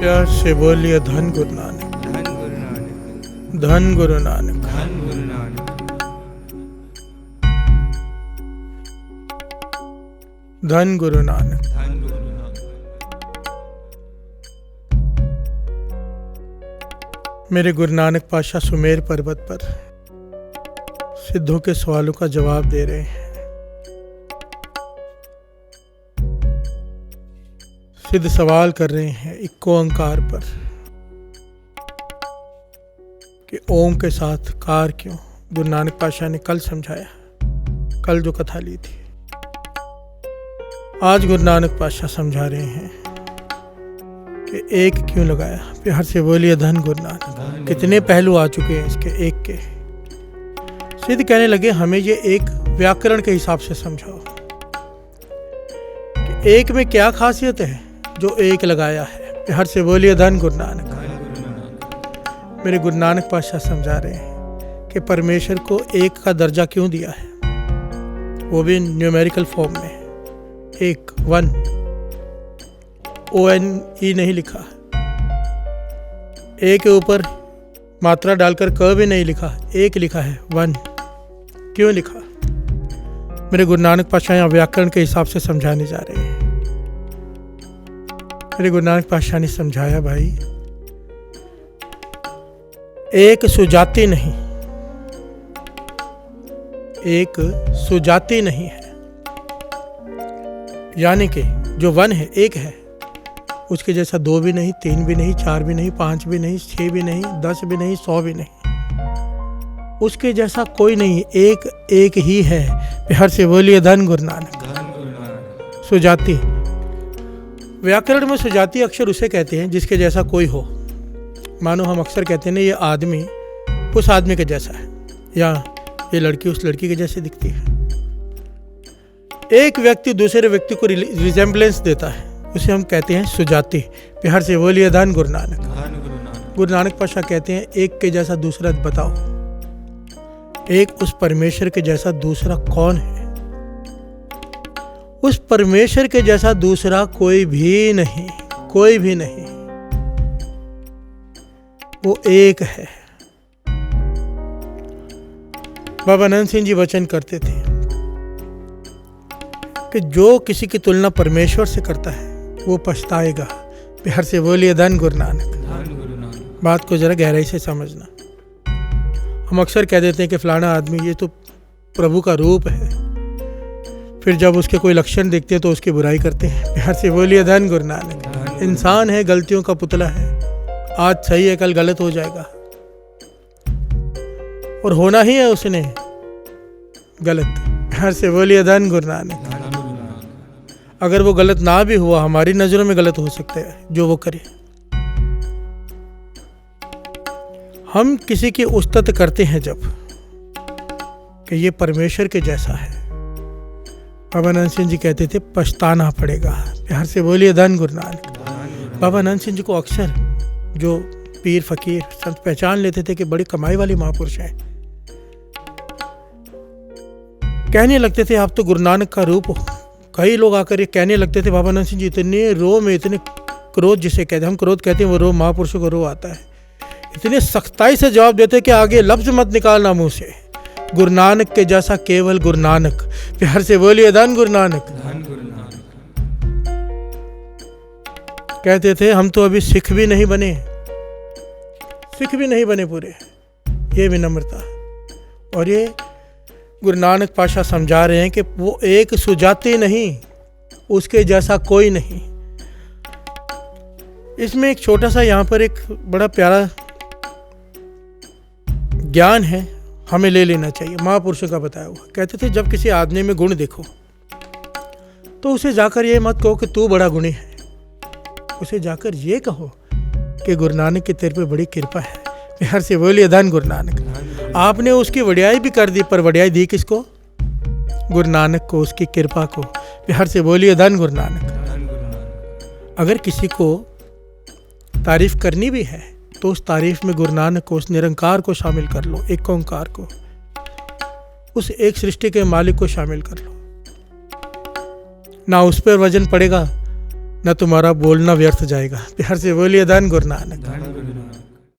प्यार से बोलिए धन गुरु नानक, धन गुरु नानक, धन गुरु नानक। धन गुरु नानक, धन गुरु नानक। धन गुरु नानक। मेरे गुरु नानक पातशाह सुमेर पर्वत पर सिद्धों के सवालों का जवाब दे रहे हैं। सिद्ध सवाल कर रहे हैं एक ओंकार पर कि ओम के साथ कार क्यों। गुरु नानक पातशाह ने कल समझाया, कल जो कथा ली थी। आज गुरु नानक पातशाह समझा रहे हैं कि एक क्यों लगाया। प्यार से बोलिए धन गुरु नानक। कितने पहलू आ चुके हैं इसके एक के। सिद्ध कहने लगे हमें ये एक व्याकरण के हिसाब से समझाओ कि एक में क्या खासियत है जो एक लगाया है। प्यार से बोलिए धन गुरु नानक। मेरे गुरु नानक पातशाह समझा रहे हैं कि परमेश्वर को एक का दर्जा क्यों दिया है, वो भी न्यूमेरिकल फॉर्म में। एक, वन, ONE नहीं लिखा, ए के ऊपर मात्रा डालकर क भी नहीं लिखा, एक लिखा है, वन। क्यों लिखा? मेरे गुरु नानक पातशाह यहाँ व्याकरण के हिसाब से समझाने जा रहे हैं। मेरे गुरु नानक पातशाह ने समझाया, भाई एक सुजाति नहीं, एक सुजाति नहीं है। यानी कि जो वन है, एक है, उसके जैसा दो भी नहीं, तीन भी नहीं, चार भी नहीं, पांच भी नहीं, 6 भी नहीं, 10 भी नहीं, 100 भी नहीं। उसके जैसा कोई नहीं, एक एक ही है। प्यार से बोलिए धन गुरु नानक। सुजाति, व्याकरण में सुजाति अक्षर उसे कहते हैं जिसके जैसा कोई हो। मानो हम अक्सर कहते हैं ना, ये आदमी उस आदमी के जैसा है, या ये लड़की उस लड़की के जैसे दिखती है। एक व्यक्ति दूसरे व्यक्ति को रिजेम्बलेंस देता है, उसे हम कहते हैं सुजाति। प्यार से बोलिए धन गुरु नानक। गुरु नानक पातशाह कहते हैं एक के जैसा दूसरा बताओ। एक उस परमेश्वर के जैसा दूसरा कौन है? उस परमेश्वर के जैसा दूसरा कोई भी नहीं, कोई भी नहीं। वो एक है। बाबा नंद सिंह जी वचन करते थे कि जो किसी की तुलना परमेश्वर से करता है वो पछताएगा। प्यार से बोलिए धन गुरु नानक। बात को जरा गहराई से समझना। हम अक्सर कह देते हैं कि फलाना आदमी ये तो प्रभु का रूप है, फिर जब उसके कोई लक्षण देखते हैं तो उसकी बुराई करते हैं। प्यार से बोलिए धन गुरु नानक। इंसान है, गलतियों का पुतला है। आज सही है, कल गलत हो जाएगा, और होना ही है उसने गलत। प्यार से बोलिए धन गुरु नानक। अगर वो गलत ना भी हुआ, हमारी नजरों में गलत हो सकता है जो वो करे। हम किसी की उस्तत करते हैं जब कि ये परमेश्वर के जैसा है, बाबा नंद सिंह जी कहते थे पछताना पड़ेगा। प्यार से बोलिए धन गुरु नानक। बाबा नंद सिंह जी को अक्सर जो पीर फकीर संत पहचान लेते थे कि बड़ी कमाई वाली महापुरुष है, कहने लगते थे आप तो गुरु नानक का रूप हो। कई लोग आकर ये कहने लगते थे बाबा नंद सिंह जी इतने रो में, इतने क्रोध जिसे कहते हैं, हम क्रोध कहते हैं, वो रो महापुरुषों को रो आता है, इतने सख्ताई से जवाब देते कि आगे लफ्ज मत निकालना मुंह से। गुरु नानक के जैसा केवल गुरु नानक। प्यार से बोलिए धन गुरु नानक। कहते थे हम तो अभी सिख भी नहीं बने, सिख भी नहीं बने पूरे। ये विनम्रता। और ये गुरु नानक पातशाह समझा रहे हैं कि वो एक सुजाति नहीं, उसके जैसा कोई नहीं। इसमें एक छोटा सा यहाँ पर एक बड़ा प्यारा ज्ञान है, हमें ले लेना चाहिए। महापुरुषों का बताया हुआ। कहते थे जब किसी आदमी में गुण देखो तो उसे जाकर ये मत कहो कि तू बड़ा गुणी है, उसे जाकर ये कहो कि गुरु नानक की तेरे पे बड़ी कृपा है। प्यार से बोलिए धन गुरु नानक। आपने उसकी वडियाई भी कर दी, पर वडियाई दी किसको? गुरु नानक को, उसकी कृपा को। प्यार से बोलिए धन गुरु नानक। अगर किसी को तारीफ करनी भी है तो उस तारीफ में गुरु नानक को, उस निरंकार को शामिल कर लो, एक ओंकार को, उस एक सृष्टि के मालिक को शामिल कर लो। ना उस पर वजन पड़ेगा, न तुम्हारा बोलना व्यर्थ जाएगा। प्यार से बोलिए धन गुरु नानक। धन